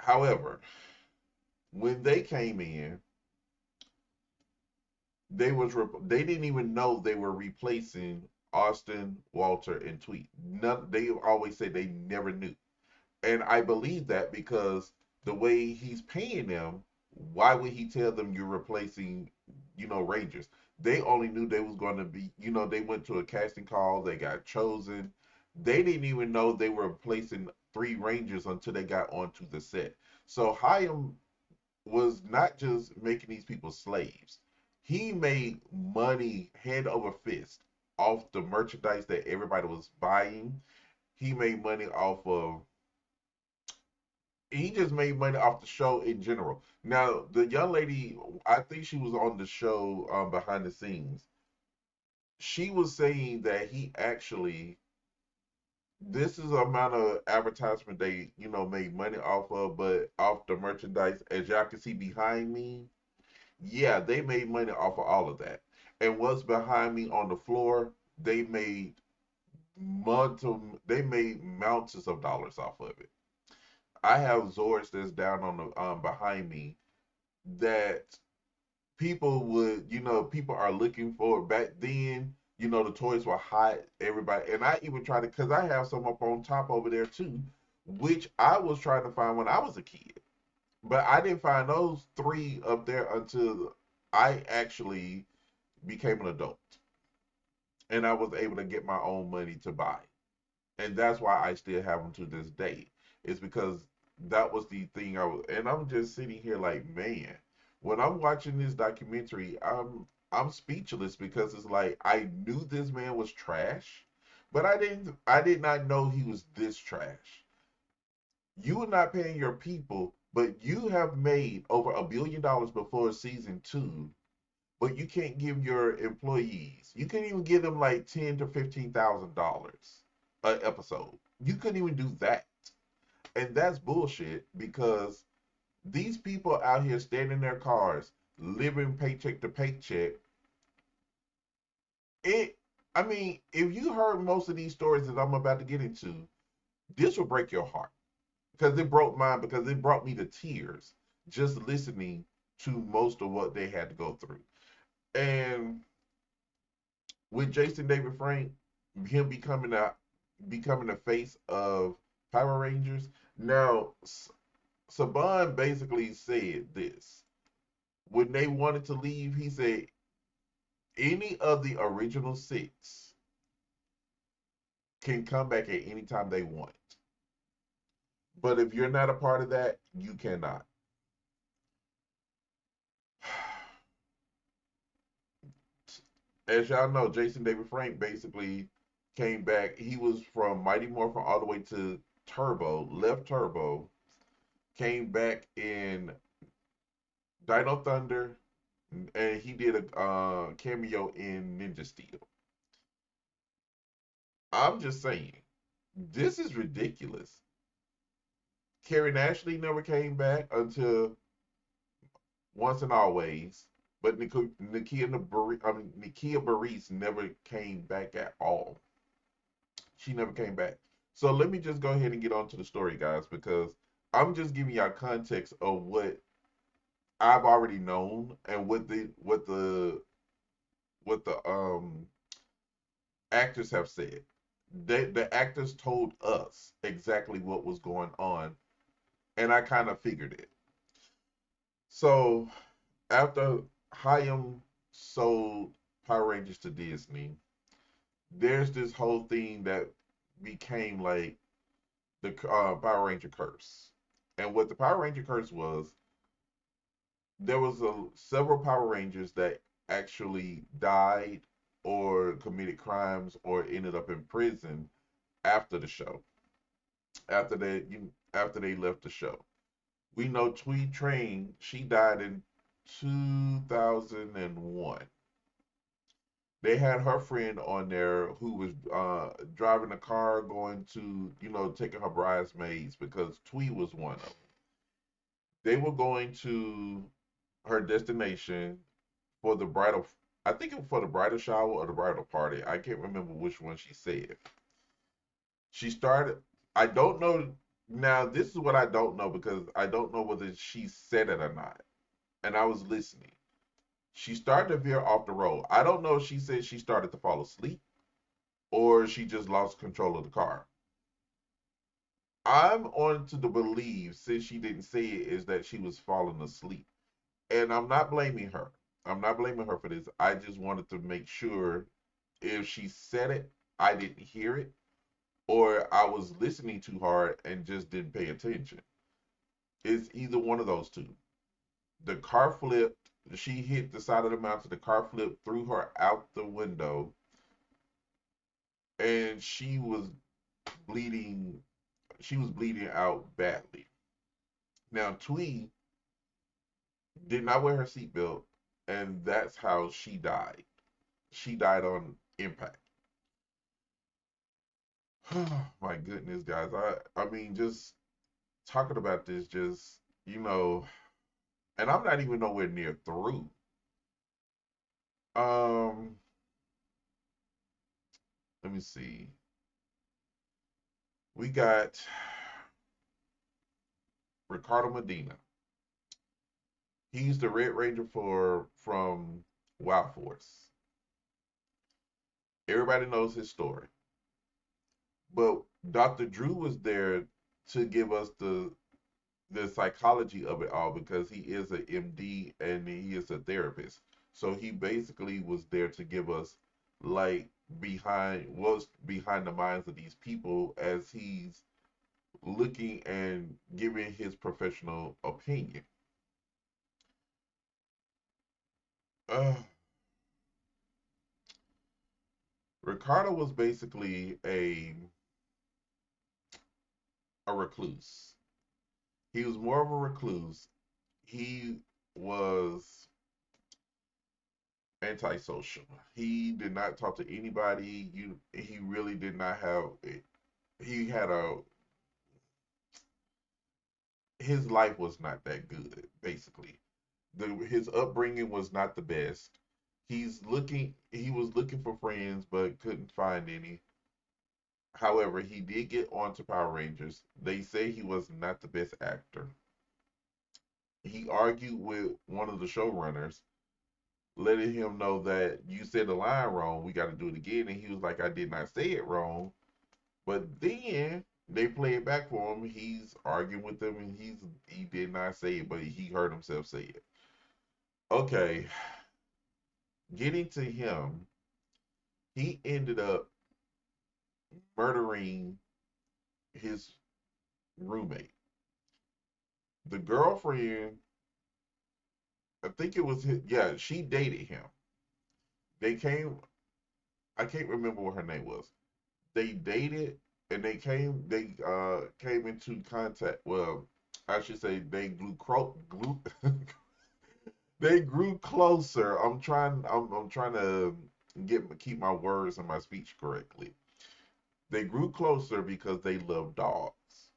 However, when they came in, they didn't even know they were replacing Austin, Walter, and Tweet. None. They always say they never knew, and I believe that because the way he's paying them, why would he tell them you're replacing, Rangers? They only knew they was going to be, they went to a casting call, they got chosen. They didn't even know they were replacing three Rangers until they got onto the set. So Hyam was not just making these people slaves. He made money hand over fist off the merchandise that everybody was buying. He made money off of he just made money off the show in general. Now, the young lady, I think she was on the show behind the scenes. She was saying that he actually, this is the amount of advertisement they, made money off of, but off the merchandise, as y'all can see behind me, yeah, they made money off of all of that. And what's behind me on the floor, they made they made mountains of dollars off of it. I have Zords that's down on the behind me that people are looking for. Back then, the toys were hot, everybody, and I even tried to, because I have some up on top over there too, which I was trying to find when I was a kid, but I didn't find those three up there until I actually became an adult and I was able to get my own money to buy, and that's why I still have them to this day. It's because that was the thing and I'm just sitting here like, man, when I'm watching this documentary, I'm speechless because it's like I knew this man was trash, but I did not know he was this trash. You are not paying your people, but you have made over $1 billion before season 2, but you can't give your employees. You can't even give them like $10,000 to $15,000 an episode. You couldn't even do that, and that's bullshit because these people out here standing in their cars, living paycheck to paycheck. It, I mean, if you heard most of these stories that I'm about to get into, this will break your heart because it broke mine because it brought me to tears just listening to most of what they had to go through. And with Jason David Frank, him becoming the face of Power Rangers. Now, Saban basically said this when they wanted to leave. He said any of the original six can come back at any time they want, but if you're not a part of that, you cannot. As y'all know, Jason David Frank basically came back. He was from Mighty Morphin all the way to Turbo, left Turbo, came back in Dino Thunder, and he did a cameo in Ninja Steel. I'm just saying, this is ridiculous. Carrie Ashley never came back until Once and Always, but Nikia Baris never came back at all. She never came back. So let me just go ahead and get on to the story, guys, because I'm just giving y'all context of what I've already known and what the actors have said. The actors told us exactly what was going on, and I kind of figured it. So after Hayam sold Power Rangers to Disney, there's this whole thing that became like the Power Ranger curse. And what the Power Ranger curse was, there was several Power Rangers that actually died or committed crimes or ended up in prison after the show. After they left the show. We know Tweed Train, she died in 2001. They had her friend on there who was driving a car going to, taking her bridesmaids because Tweed was one of them. They were going to her destination for the bridal, I think it was for the bridal shower or the bridal party. I can't remember which one she said. She started, I don't know, Now, this is what I don't know because I don't know whether she said it or not. And I was listening. She started to veer off the road. I don't know if she said she started to fall asleep or she just lost control of the car. I'm on to the belief, since she didn't say it, is that she was falling asleep. And I'm not blaming her. I'm not blaming her for this. I just wanted to make sure if she said it, I didn't hear it, or I was listening too hard and just didn't pay attention. It's either one of those two. The car flipped. She hit the side of the mountain. The car flipped, threw her out the window, and bleeding. She was bleeding out badly. Now, Twee did not wear her seatbelt, and that's how she died. She died on impact. My goodness, guys. I mean, just talking about this, just you know, and I'm not even nowhere near through. Um, let me see. We got Ricardo Medina. He's the Red Ranger for from Wild Force. Everybody knows his story, but Dr. Drew was there to give us the psychology of it all because he is an MD and he is a therapist. So he basically was there to give us like what's behind the minds of these people as he's looking and giving his professional opinion. Uh, Ricardo was basically a recluse. He was more of a recluse. He was antisocial. He did not talk to anybody. He really did not have. He had a his life was not that good. Basically, his upbringing was not the best. He was looking for friends but couldn't find any. However, he did get onto Power Rangers. They say he was not the best actor. He argued with one of the showrunners, letting him know that you said the line wrong. We got to do it again. And he was like, I did not say it wrong. But then they play it back for him. He's arguing with them, and he did not say it, but he heard himself say it. Okay, getting to him, he ended up murdering his roommate. The girlfriend, I think it was his, yeah, she dated him. They came, I can't remember what her name was. They dated and they came into contact. Well, I should say they grew they grew closer. I'm trying to keep my words and my speech correctly. They grew closer because they loved dogs.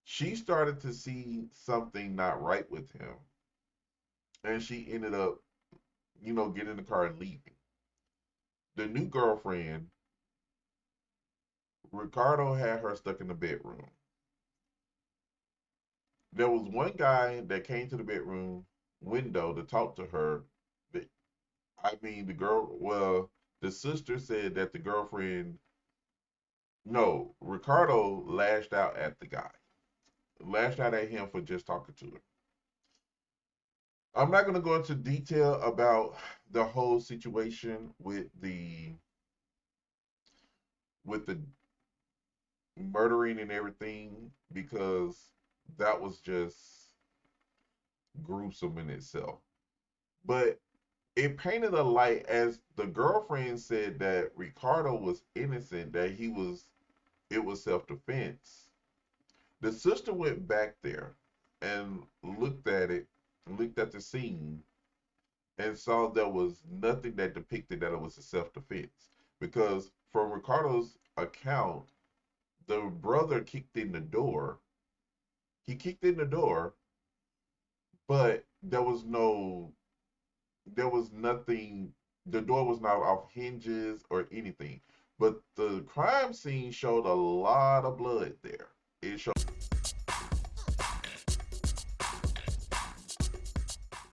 She started to see something not right with him, and she ended up, getting in the car and leaving. The new girlfriend, Ricardo had her stuck in the bedroom. There was one guy that came to the bedroom window to talk to her. I mean, the sister said that the girlfriend, no, Ricardo lashed out at the guy, lashed out at him for just talking to her. I'm not going to go into detail about the whole situation with the murdering and everything because that was just gruesome in itself. But it painted a light as the girlfriend said that Ricardo was innocent, that it was self defense. The sister went back there and looked at the scene, and saw there was nothing that depicted that it was a self defense. Because from Ricardo's account, the brother kicked in the door. He kicked in the door, but there was nothing. The door was not off hinges or anything. But the crime scene showed a lot of blood there. it shows